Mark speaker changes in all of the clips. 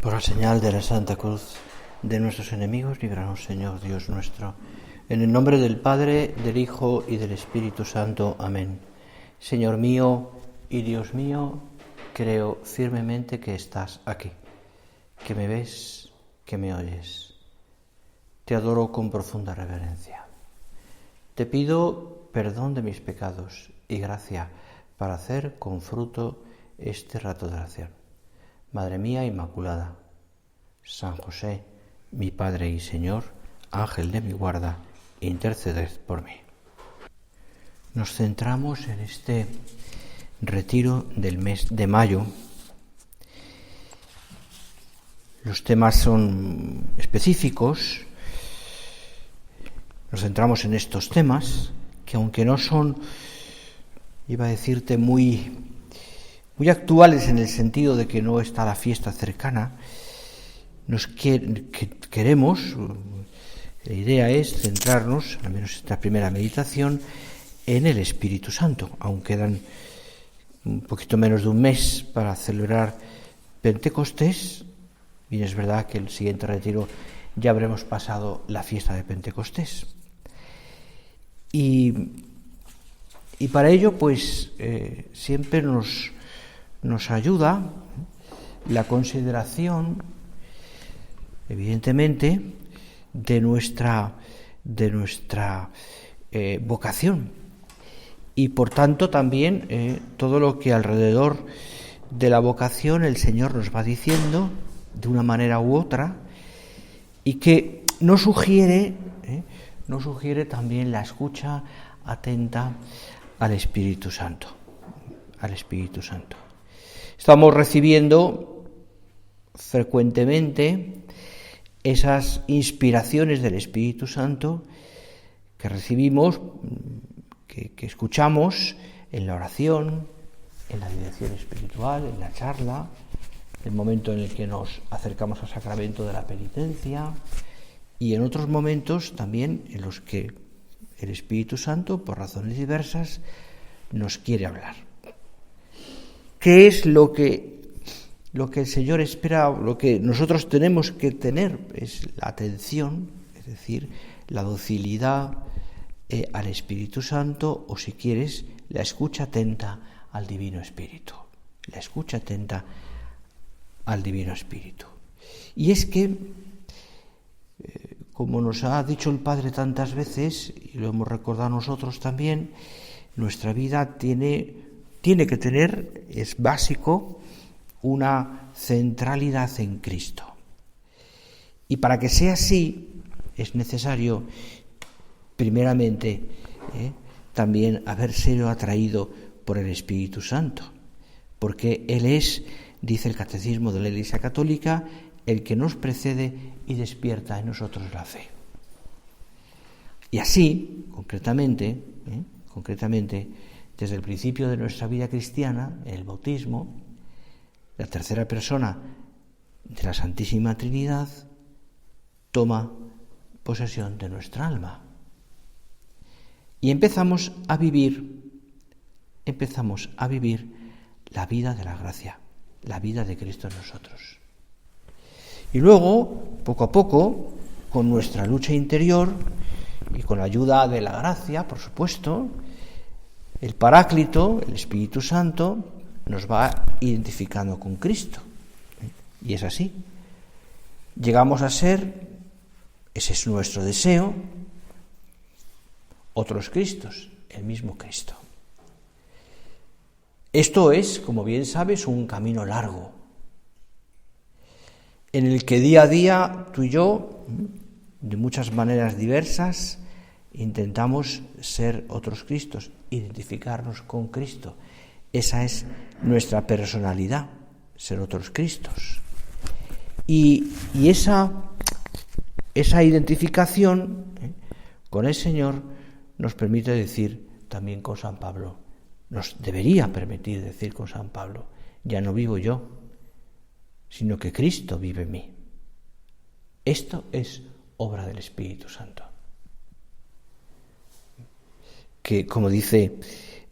Speaker 1: Por la señal de la Santa Cruz de nuestros enemigos, líbranos, Señor Dios nuestro. En el nombre del Padre, del Hijo y del Espíritu Santo. Amén. Señor mío y Dios mío, creo firmemente que estás aquí, que me ves, que me oyes. Te adoro con profunda reverencia. Te pido perdón de mis pecados y gracia para hacer con fruto este rato de oración. Madre mía Inmaculada, San José, mi Padre y Señor, Ángel de mi guarda, interceded por mí. Nos centramos en este retiro del mes de mayo. Los temas son específicos. Nos centramos en estos temas que, aunque no son, iba a decirte, muy actuales en el sentido de que no está la fiesta cercana, queremos, la idea es centrarnos, al menos esta primera meditación, en el Espíritu Santo. Aún quedan un poquito menos de un mes para celebrar Pentecostés. Bien, es verdad que el siguiente retiro ya habremos pasado la fiesta de Pentecostés. Y para ello, pues, siempre nos ayuda la consideración, evidentemente, de nuestra vocación, y por tanto también todo lo que alrededor de la vocación el Señor nos va diciendo de una manera u otra, y que nos sugiere también la escucha atenta al Espíritu Santo. Estamos recibiendo frecuentemente esas inspiraciones del Espíritu Santo que recibimos, que escuchamos en la oración, en la dirección espiritual, en la charla, el momento en el que nos acercamos al sacramento de la penitencia, y en otros momentos también en los que el Espíritu Santo, por razones diversas, nos quiere hablar. ¿Qué es lo que el Señor espera, lo que nosotros tenemos que tener? Es la atención, es decir, la docilidad al Espíritu Santo, o si quieres, la escucha atenta al Divino Espíritu. La escucha atenta al Divino Espíritu. Y es que, como nos ha dicho el Padre tantas veces, y lo hemos recordado nosotros también, nuestra vida tiene que tener, es básico, una centralidad en Cristo. Y para que sea así, es necesario, primeramente, también haber sido atraído por el Espíritu Santo, porque Él es, dice el Catecismo de la Iglesia Católica, el que nos precede y despierta en nosotros la fe. Y así, concretamente, desde el principio de nuestra vida cristiana, en el bautismo, la tercera persona de la Santísima Trinidad toma posesión de nuestra alma. Y empezamos a vivir la vida de la gracia, la vida de Cristo en nosotros. Y luego, poco a poco, con nuestra lucha interior y con la ayuda de la gracia, por supuesto, el Paráclito, el Espíritu Santo, nos va identificando con Cristo. Y es así. Llegamos a ser, ese es nuestro deseo, otros Cristos, el mismo Cristo. Esto es, como bien sabes, un camino largo, en el que día a día tú y yo, de muchas maneras diversas, intentamos ser otros Cristos, identificarnos con Cristo. Esa es nuestra personalidad, ser otros Cristos. Y esa identificación con el Señor nos permite decir también con San Pablo, nos debería permitir decir con San Pablo, ya no vivo yo, sino que Cristo vive en mí. Esto es obra del Espíritu Santo. Que, como dice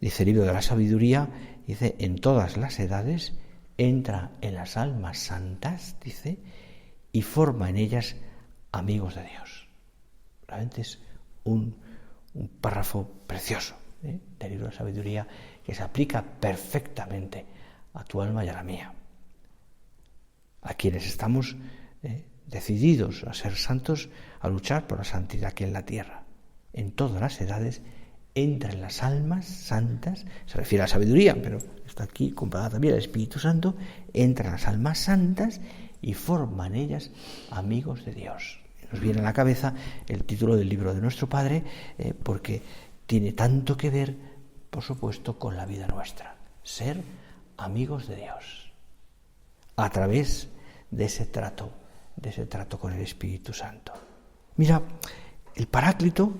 Speaker 1: el libro de la sabiduría, dice, en todas las edades entra en las almas santas, dice, y forma en ellas amigos de Dios. Realmente es un párrafo precioso del libro de sabiduría que se aplica perfectamente a tu alma y a la mía. A quienes estamos decididos a ser santos, a luchar por la santidad aquí en la tierra. En todas las edades entra en las almas santas, se refiere a la sabiduría, pero está aquí comparada también al Espíritu Santo, entra en las almas santas y forma en ellas amigos de Dios. Nos viene a la cabeza el título del libro de nuestro Padre, porque tiene tanto que ver, por supuesto, con la vida nuestra. Ser amigos de Dios a través de ese trato con el Espíritu Santo. Mira, el Paráclito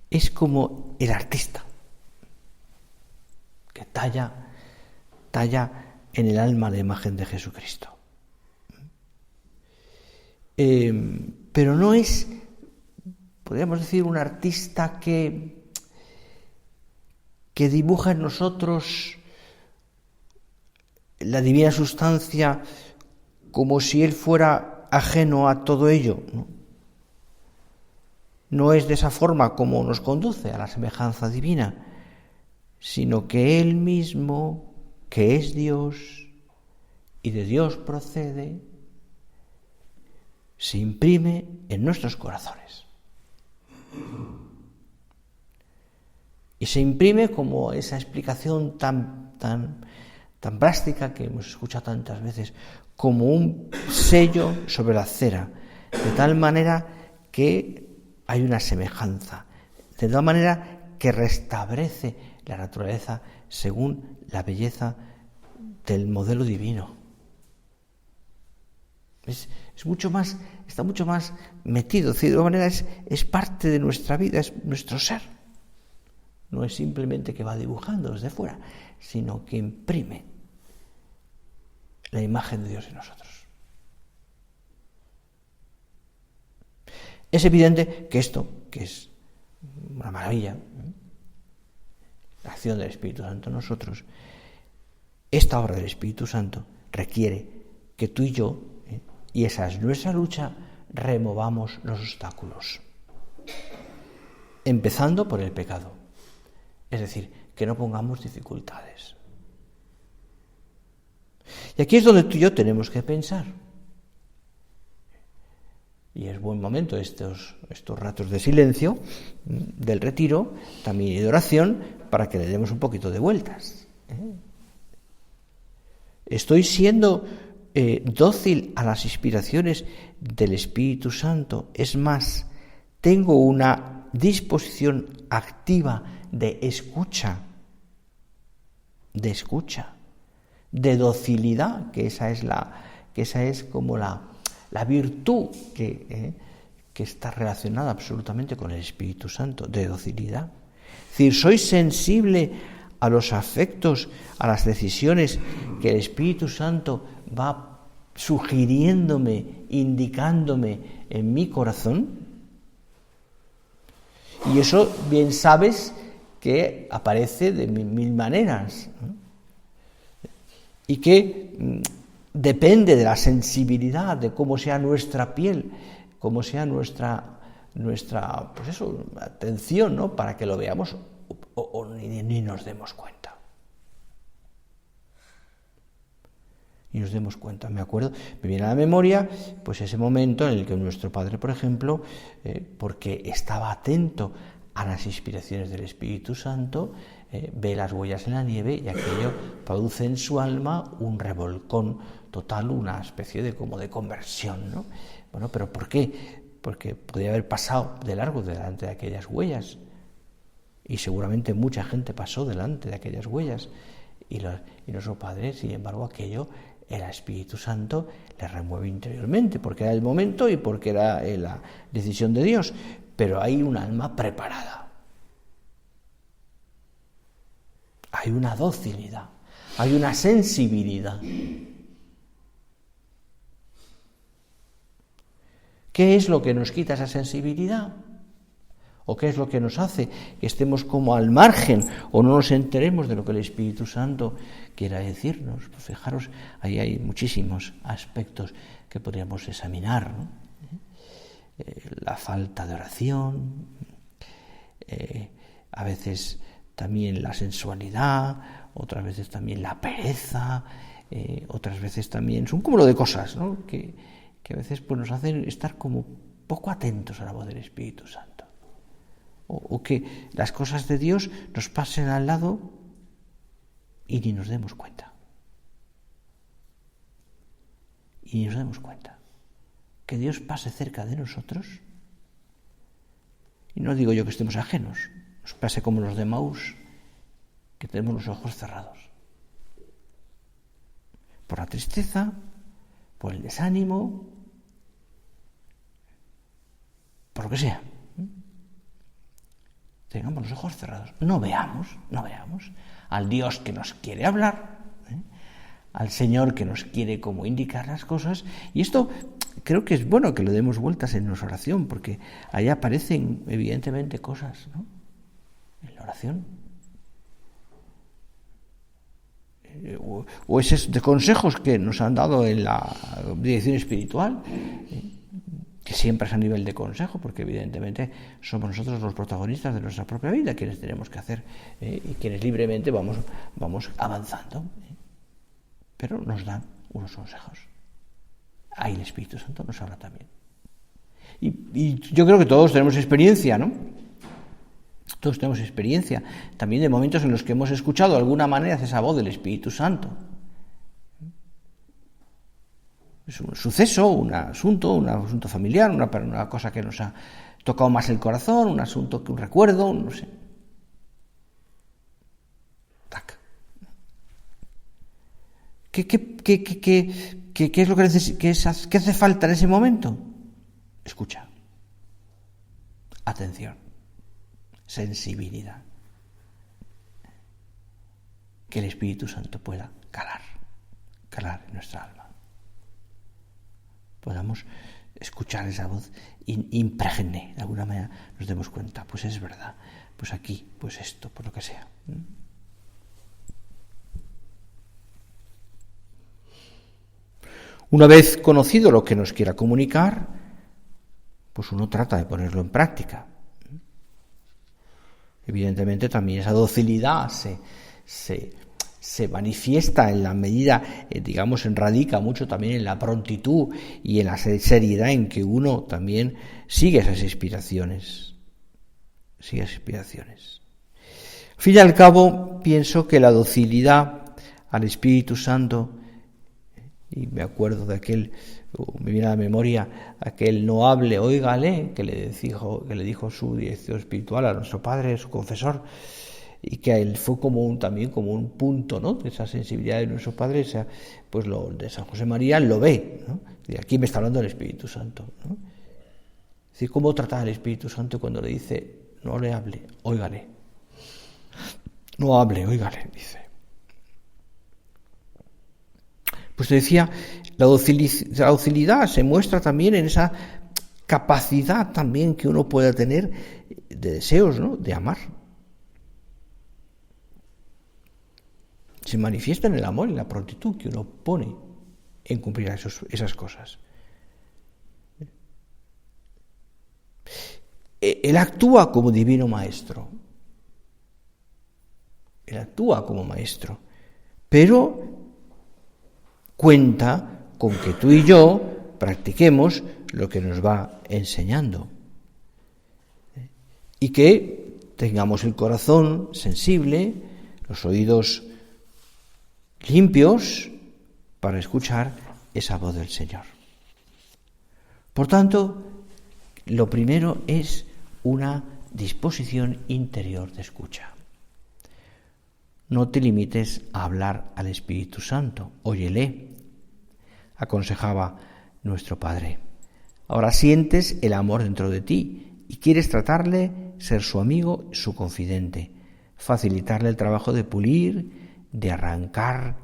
Speaker 1: es como el artista que talla en el alma la imagen de Jesucristo. Pero no es, podríamos decir, un artista que dibuja en nosotros la divina sustancia como si él fuera ajeno a todo ello. No es de esa forma como nos conduce a la semejanza divina, sino que él mismo, que es Dios y de Dios procede, se imprime en nuestros corazones. Y se imprime como esa explicación tan plástica que hemos escuchado tantas veces, como un sello sobre la cera, de tal manera que hay una semejanza, de tal manera que restablece la naturaleza según la belleza del modelo divino. Es mucho más, está mucho más metido, de alguna manera es parte de nuestra vida, es nuestro ser. No es simplemente que va dibujando desde fuera, sino que imprime la imagen de Dios en nosotros. Es evidente que esto, que es una maravilla, la acción del Espíritu Santo en nosotros, esta obra del Espíritu Santo requiere que tú y yo, y esa es nuestra lucha, removamos los obstáculos. Empezando por el pecado. Es decir, que no pongamos dificultades. Y aquí es donde tú y yo tenemos que pensar. Y es buen momento estos ratos de silencio, del retiro, también y de oración, para que le demos un poquito de vueltas. Estoy siendo dócil a las inspiraciones del Espíritu Santo. Es más, tengo una disposición activa de escucha, de docilidad, que esa es como la virtud que está relacionada absolutamente con el Espíritu Santo, de docilidad. Es decir, soy sensible a los afectos, a las decisiones que el Espíritu Santo va sugiriéndome, indicándome en mi corazón. Y eso bien sabes que aparece de mil maneras, ¿no? Y que depende de la sensibilidad, de cómo sea nuestra piel, cómo sea nuestra atención, ¿no? Para que lo veamos o ni nos demos cuenta. Y nos demos cuenta. Me acuerdo, me viene a la memoria pues ese momento en el que nuestro padre, por ejemplo, porque estaba atento a las inspiraciones del Espíritu Santo, ve las huellas en la nieve y aquello produce en su alma un revolcón total, una especie de como de conversión, ¿no? Bueno, pero ¿por qué? Porque podría haber pasado de largo delante de aquellas huellas, y seguramente mucha gente pasó delante de aquellas huellas, y nuestro Padre, sin embargo, aquello, el Espíritu Santo le remueve interiormente, porque era el momento y porque era la decisión de Dios, pero hay un alma preparada, hay una docilidad, hay una sensibilidad. ¿Qué es lo que nos quita esa sensibilidad? ¿O qué es lo que nos hace que estemos como al margen o no nos enteremos de lo que el Espíritu Santo quiera decirnos? Pues fijaros, ahí hay muchísimos aspectos que podríamos examinar, ¿no? La falta de oración, a veces también la sensualidad, otras veces también la pereza, otras veces también son un cúmulo de cosas, ¿no? que a veces pues, nos hacen estar como poco atentos a la voz del Espíritu Santo. O que las cosas de Dios nos pasen al lado y ni nos demos cuenta. Y ni nos demos cuenta. Que Dios pase cerca de nosotros. Y no digo yo que estemos ajenos. Nos pase como los de Maús, que tenemos los ojos cerrados. Por la tristeza, por el desánimo, por lo que sea. Tengamos los ojos cerrados, no veamos al Dios que nos quiere hablar, al Señor que nos quiere como indicar las cosas, y esto creo que es bueno que le demos vueltas en nuestra oración, porque ahí aparecen evidentemente cosas, ¿no? En la oración. O esos de consejos que nos han dado en la dirección espiritual, que siempre es a nivel de consejo, porque evidentemente somos nosotros los protagonistas de nuestra propia vida, quienes tenemos que hacer y quienes libremente vamos avanzando. Pero nos dan unos consejos. Ahí el Espíritu Santo nos habla también. Y yo creo que todos tenemos experiencia, ¿no? Todos tenemos experiencia también de momentos en los que hemos escuchado de alguna manera esa voz del Espíritu Santo. Es un suceso, un asunto familiar, una cosa que nos ha tocado más el corazón, un asunto que un recuerdo, no sé. Tac. ¿Qué es lo que qué hace falta en ese momento? Escucha. Atención. Sensibilidad. Que el Espíritu Santo pueda calar en nuestra alma. Podamos escuchar esa voz impregne, de alguna manera nos demos cuenta, pues es verdad, pues aquí, pues esto, por lo que sea. Una vez conocido lo que nos quiera comunicar, pues uno trata de ponerlo en práctica. Evidentemente también esa docilidad se manifiesta en la medida, radica mucho también en la prontitud y en la seriedad en que uno también sigue esas inspiraciones. Al fin y al cabo, pienso que la docilidad al Espíritu Santo, y me acuerdo de me viene a la memoria aquel no hable, óigale, que le dijo su director espiritual a nuestro padre, su confesor, y que a él fue también como un punto, ¿no? De esa sensibilidad de nuestro Padre, pues lo de San José María lo ve, ¿no? Y aquí me está hablando del Espíritu Santo, ¿no? Es decir, ¿cómo tratar al Espíritu Santo cuando le dice no le hable, óigale? No hable, óigale, dice. Pues te decía, la docilidad se muestra también en esa capacidad también que uno pueda tener de deseos, ¿no? De amar. Se manifiesta en el amor y en la prontitud que uno pone en cumplir esas cosas. Él actúa como divino maestro. Él actúa como maestro. Pero cuenta con que tú y yo practiquemos lo que nos va enseñando. Y que tengamos el corazón sensible, los oídos limpios para escuchar esa voz del Señor. Por tanto, lo primero es una disposición interior de escucha. No te limites a hablar al Espíritu Santo, óyele, aconsejaba nuestro Padre. Ahora sientes el amor dentro de ti y quieres tratarle, ser su amigo, su confidente, facilitarle el trabajo de pulir, de arrancar,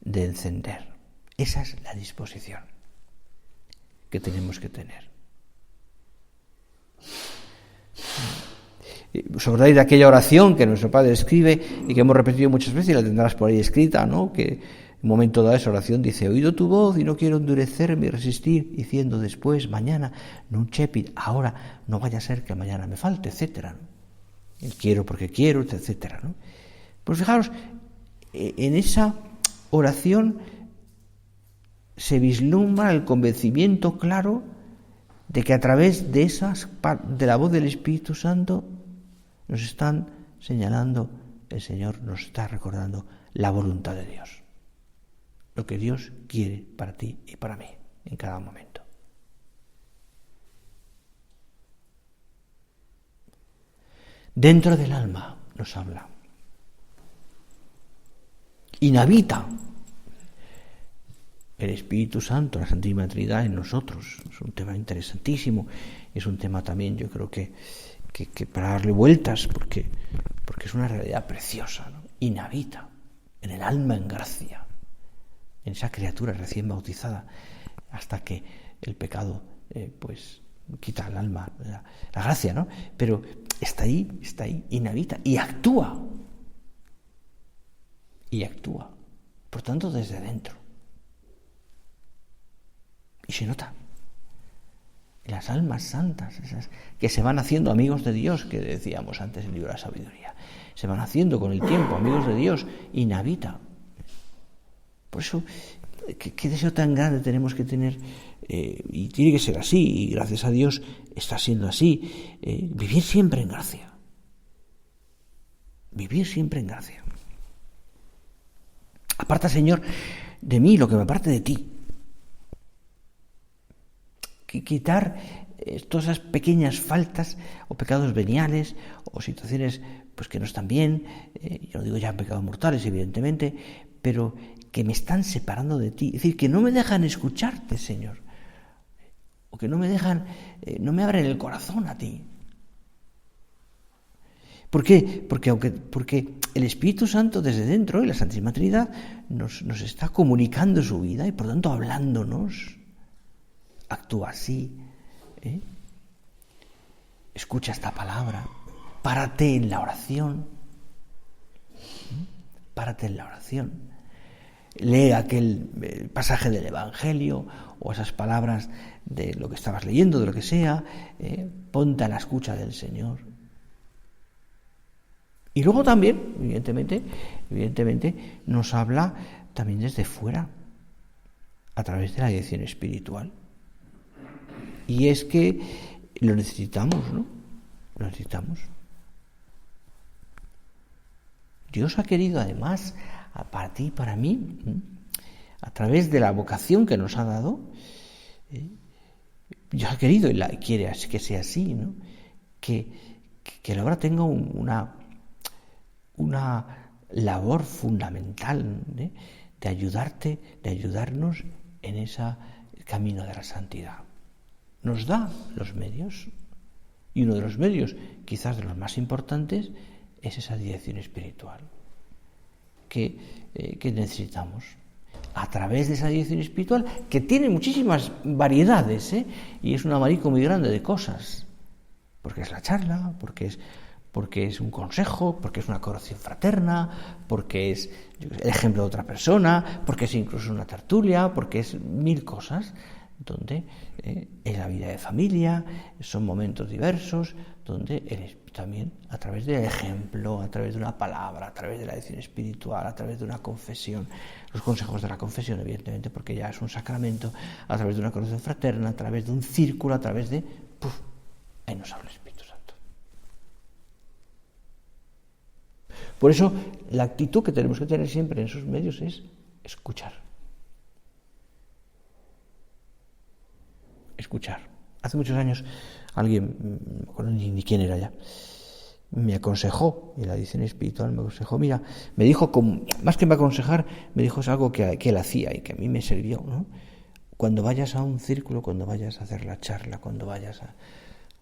Speaker 1: de encender. Esa es la disposición que tenemos que tener. os acordáis de aquella oración que nuestro Padre escribe y que hemos repetido muchas veces y la tendrás por ahí escrita, ¿no? Que en un momento dado esa oración dice: oído tu voz y no quiero endurecerme y resistir, diciendo después, mañana, non cepit, ahora no vaya a ser que mañana me falte, etcétera, ¿no? El quiero porque quiero, etcétera, ¿no? Pues fijaros, en esa oración se vislumbra el convencimiento claro de que a través de la voz del Espíritu Santo nos están señalando, el Señor nos está recordando la voluntad de Dios, lo que Dios quiere para ti y para mí en cada momento. Dentro del alma nos habla, inhabita el Espíritu Santo, la Santísima Trinidad en nosotros. Es un tema interesantísimo, es un tema también, yo creo que para darle vueltas, porque es una realidad preciosa, ¿no? Inhabita en el alma en gracia, en esa criatura recién bautizada, hasta que el pecado pues quita al alma la gracia, ¿no? Pero está ahí, inhabita y actúa. Por tanto, desde dentro. Y se nota. Las almas santas, esas que se van haciendo amigos de Dios, que decíamos antes en el libro de la sabiduría, se van haciendo con el tiempo amigos de Dios, inhabita. Por eso, ¿qué deseo tan grande tenemos que tener? Y tiene que ser así, y gracias a Dios está siendo así, vivir siempre en gracia. Vivir siempre en gracia. Aparta, Señor, de mí lo que me aparte de ti. Quitar todas esas pequeñas faltas o pecados veniales o situaciones pues que no están bien, yo no digo ya pecados mortales, evidentemente, pero que me están separando de ti. Es decir, que no me dejan escucharte, Señor, o que no me dejan, no me abren el corazón a ti. ¿Por qué? Porque el Espíritu Santo desde dentro y la Santísima Trinidad nos está comunicando su vida y por tanto hablándonos. Actúa así, escucha esta palabra, párate en la oración, lee aquel pasaje del Evangelio o esas palabras de lo que estabas leyendo, de lo que sea, ponte a la escucha del Señor. Y luego también, evidentemente, nos habla también desde fuera, a través de la dirección espiritual. Y es que lo necesitamos, ¿no? Lo necesitamos. Dios ha querido, además, para ti y para mí, a través de la vocación que nos ha dado, Dios ha querido y quiere que sea así, ¿no? Que la obra tenga una labor fundamental, de ayudarnos en ese camino de la santidad. Nos da los medios, y uno de los medios, quizás de los más importantes, es esa dirección espiritual que necesitamos. A través de esa dirección espiritual, que tiene muchísimas variedades, y es un abanico muy grande de cosas, porque es la charla, porque es un consejo, porque es una corrección fraterna, porque es el ejemplo de otra persona, porque es incluso una tertulia, porque es mil cosas, donde es la vida de familia, son momentos diversos, donde también a través del ejemplo, a través de una palabra, a través de la dirección espiritual, a través de una confesión, los consejos de la confesión, evidentemente, porque ya es un sacramento, a través de una corrección fraterna, a través de un círculo, a través de... ahí nos habla el Espíritu Santo. Por eso, la actitud que tenemos que tener siempre en esos medios es escuchar. Hace muchos años alguien, no me acuerdo ni quién era ya, me aconsejó, en la edición espiritual me aconsejó, mira, me dijo, más que me aconsejar, me dijo es algo que él hacía y que a mí me sirvió, ¿no? Cuando vayas a un círculo, cuando vayas a hacer la charla, cuando vayas a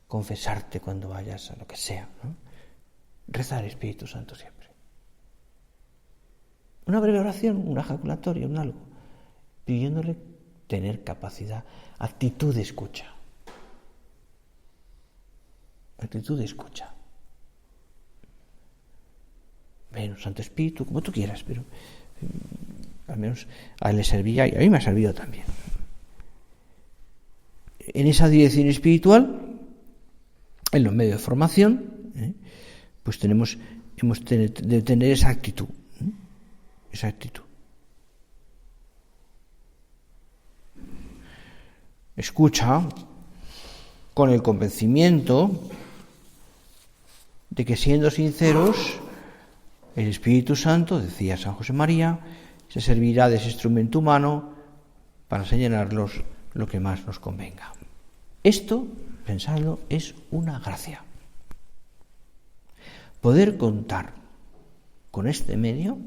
Speaker 1: confesarte, cuando vayas a lo que sea, ¿no? Reza al Espíritu Santo siempre. Una breve oración, una ejaculatoria, un algo, pidiéndole tener capacidad, actitud de escucha. Ven, Santo Espíritu, como tú quieras, pero al menos a él le servía y a mí me ha servido también. En esa dirección espiritual, en los medios de formación, pues hemos de tener esa actitud. Esa actitud. Escucha con el convencimiento de que, siendo sinceros, el Espíritu Santo, decía San José María, se servirá de ese instrumento humano para señalarlos lo que más nos convenga. Esto, pensadlo, es una gracia. Poder contar con este medio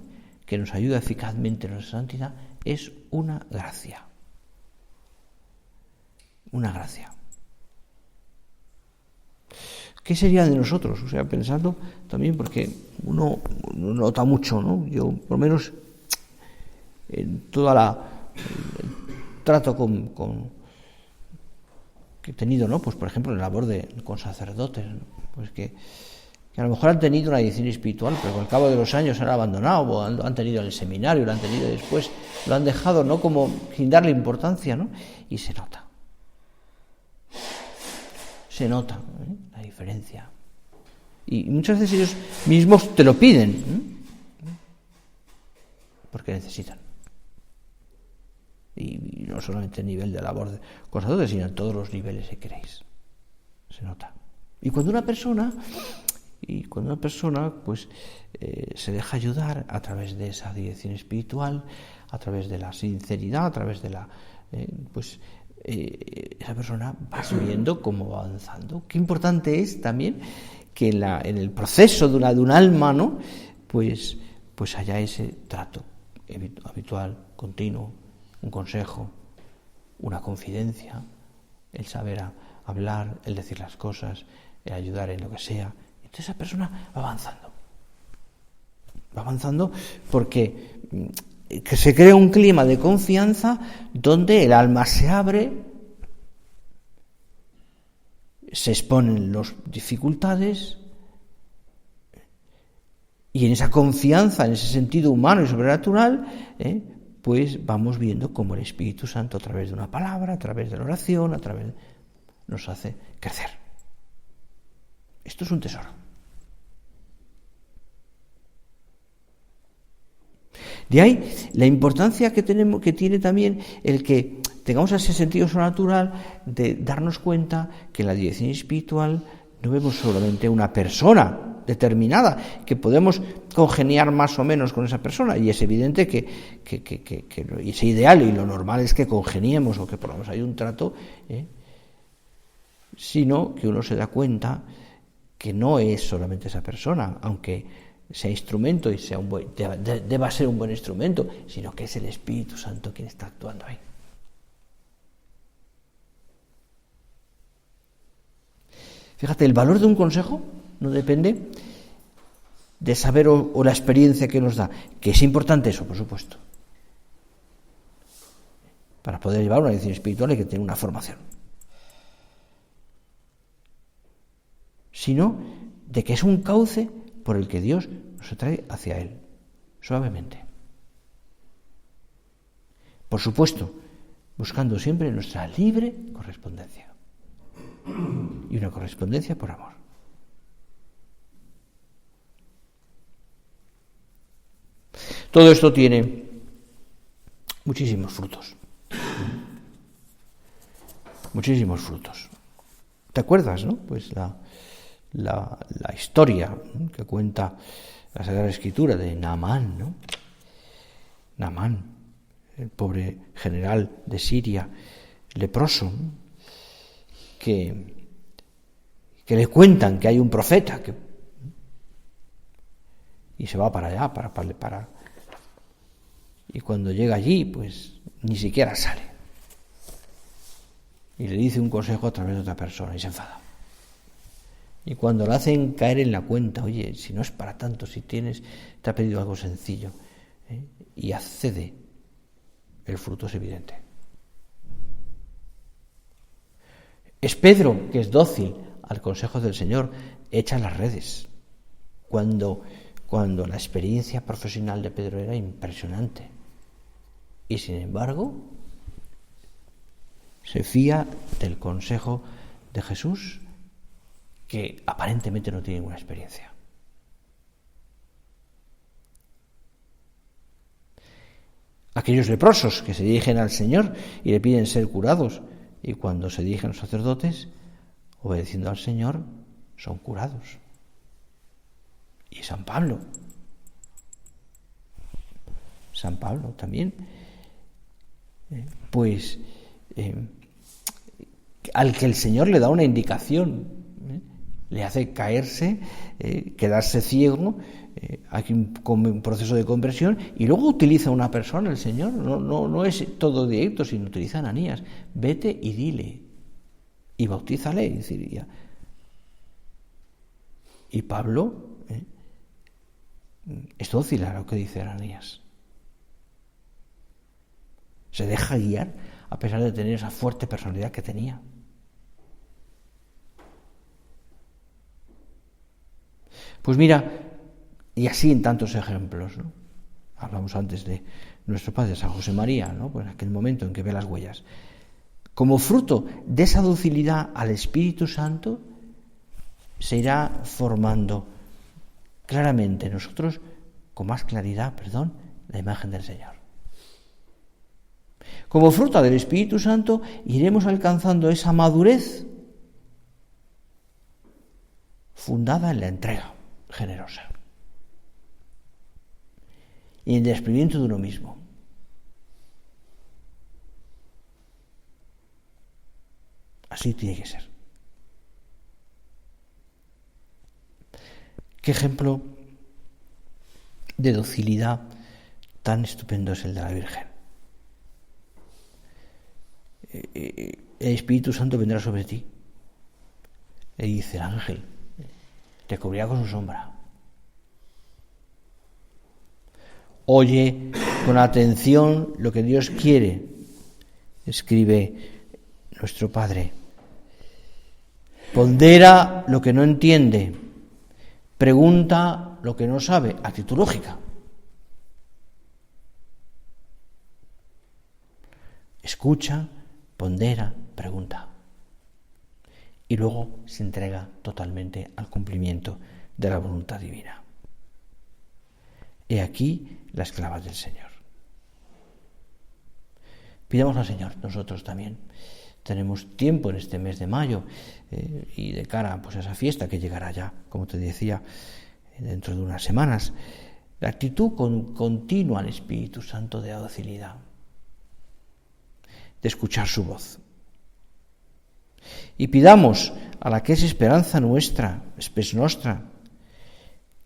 Speaker 1: que nos ayuda eficazmente en nuestra santidad es una gracia. Una gracia. ¿Qué sería de nosotros? O sea, pensando también, porque uno nota mucho, ¿no? Yo, por lo menos, en toda el trato que he tenido, ¿no? Pues, por ejemplo, en la labor con sacerdotes, ¿no? Pues que a lo mejor han tenido una dirección espiritual, pero al cabo de los años han abandonado, o han tenido en el seminario, lo han tenido después, lo han dejado, ¿no? Como sin darle importancia, ¿no? Y se nota. Se nota la diferencia. Y muchas veces ellos mismos te lo piden, porque necesitan. Y no solamente a nivel de labor con sacerdotes, sino en todos los niveles, si queréis. Se nota. Y cuando una persona pues se deja ayudar a través de esa dirección espiritual, a través de la sinceridad, a través de esa persona va viendo cómo va avanzando. Qué importante es también que en el proceso de un alma, ¿no? Pues haya ese trato habitual, continuo, un consejo, una confidencia, el saber hablar, el decir las cosas, el ayudar en lo que sea. Entonces esa persona va avanzando. Va avanzando porque que se crea un clima de confianza donde el alma se abre, se exponen las dificultades, y en esa confianza, en ese sentido humano y sobrenatural, pues vamos viendo cómo el Espíritu Santo, a través de una palabra, a través de la oración, nos hace crecer. Esto es un tesoro. De ahí la importancia que tiene también el que tengamos ese sentido sobrenatural de darnos cuenta que en la dirección espiritual no vemos solamente una persona determinada, que podemos congeniar más o menos con esa persona, y es evidente que es ideal y lo normal es que congeniemos o que por lo menos hay un trato, sino que uno se da cuenta que no es solamente esa persona, aunque sea instrumento y deba ser un buen instrumento, sino que es el Espíritu Santo quien está actuando ahí. Fíjate, el valor de un consejo no depende de saber o la experiencia que nos da, que es importante eso, por supuesto. Para poder llevar una dirección espiritual hay que tener una formación. Sino de que es un cauce por el que Dios nos atrae hacia Él, suavemente. Por supuesto, buscando siempre nuestra libre correspondencia. Y una correspondencia por amor. Todo esto tiene muchísimos frutos. Muchísimos frutos. ¿Te acuerdas, no? Pues la historia que cuenta la Sagrada Escritura de Naamán, ¿no? Naamán, el pobre general de Siria, leproso, ¿no? que le cuentan que hay un profeta y se va para allá, para y cuando llega allí, pues ni siquiera sale. Y le dice un consejo a través de otra persona y se enfada. Y cuando le hacen caer en la cuenta, oye, si no es para tanto, si te ha pedido algo sencillo, y accede, el fruto es evidente. Es Pedro, que es dócil al consejo del Señor, echa las redes. Cuando cuando la experiencia profesional de Pedro era impresionante. Y sin embargo, se fía del consejo de Jesús, que aparentemente no tiene ninguna experiencia. Aquellos leprosos que se dirigen al Señor y le piden ser curados, y cuando se dirigen a los sacerdotes, obedeciendo al Señor, son curados. Y San Pablo también, al que el Señor le da una indicación, le hace caerse, quedarse ciego, hay un proceso de conversión, y luego utiliza una persona, el Señor, no es todo directo, sino utiliza a Ananías. Vete y dile, y bautízale, diría. Y Pablo es dócil a lo que dice Ananías. Se deja guiar a pesar de tener esa fuerte personalidad que tenía. Pues mira, y así en tantos ejemplos, ¿no? Hablamos antes de nuestro padre San José María, ¿no? Pues en aquel momento en que ve las huellas. Como fruto de esa docilidad al Espíritu Santo, se irá formando claramente en nosotros, con más claridad, la imagen del Señor. Como fruto del Espíritu Santo, iremos alcanzando esa madurez fundada en la entrega generosa y en el desprendimiento de uno mismo. Así tiene que ser. Qué ejemplo de docilidad tan estupendo es el de la Virgen. El Espíritu Santo vendrá sobre ti. Le dice el ángel, te cubrirá con su sombra. Oye con atención lo que Dios quiere, escribe nuestro Padre. Pondera lo que no entiende, pregunta lo que no sabe, actitud lógica. Escucha, pondera, pregunta. Y luego se entrega totalmente al cumplimiento de la voluntad divina. He aquí la esclava del Señor. Pidamos al Señor, nosotros también. Tenemos tiempo en este mes de mayo y de cara a esa fiesta que llegará ya, como te decía, dentro de unas semanas. La actitud continua al Espíritu Santo de docilidad, de escuchar su voz. Y pidamos a la que es esperanza nuestra, spes nostra,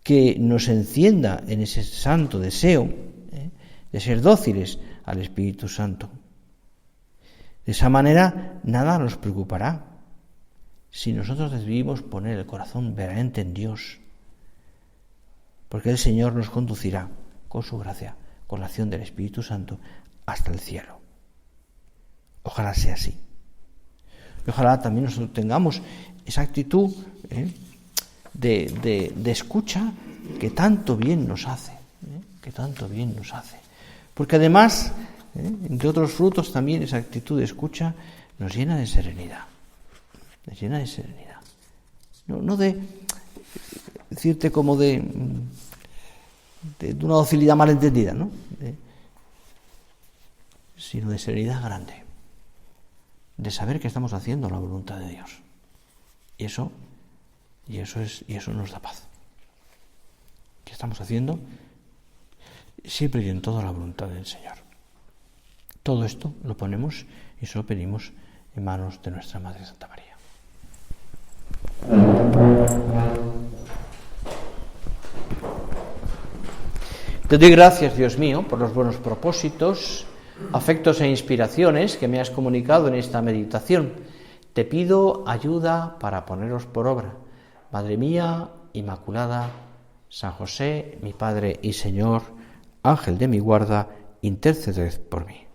Speaker 1: que nos encienda en ese santo deseo de ser dóciles al Espíritu Santo. De esa manera nada nos preocupará si nosotros decidimos poner el corazón verdaderamente en Dios, porque el Señor nos conducirá con su gracia, con la acción del Espíritu Santo, hasta el cielo. Ojalá sea así. Y ojalá también nosotros tengamos esa actitud de escucha que tanto bien nos hace, porque además, entre otros frutos también, esa actitud de escucha nos llena de serenidad, no de decirte como de una docilidad malentendida, ¿no? Sino de serenidad grande, de saber que estamos haciendo la voluntad de Dios. Y eso nos da paz. Que estamos haciendo siempre y en toda la voluntad del Señor. Todo esto lo ponemos y se lo pedimos en manos de nuestra Madre Santa María. Te doy gracias, Dios mío, por los buenos propósitos, afectos e inspiraciones que me has comunicado en esta meditación. Te pido ayuda para ponerlos por obra. Madre mía Inmaculada, San José, mi Padre y Señor, Ángel de mi guarda, interceded por mí.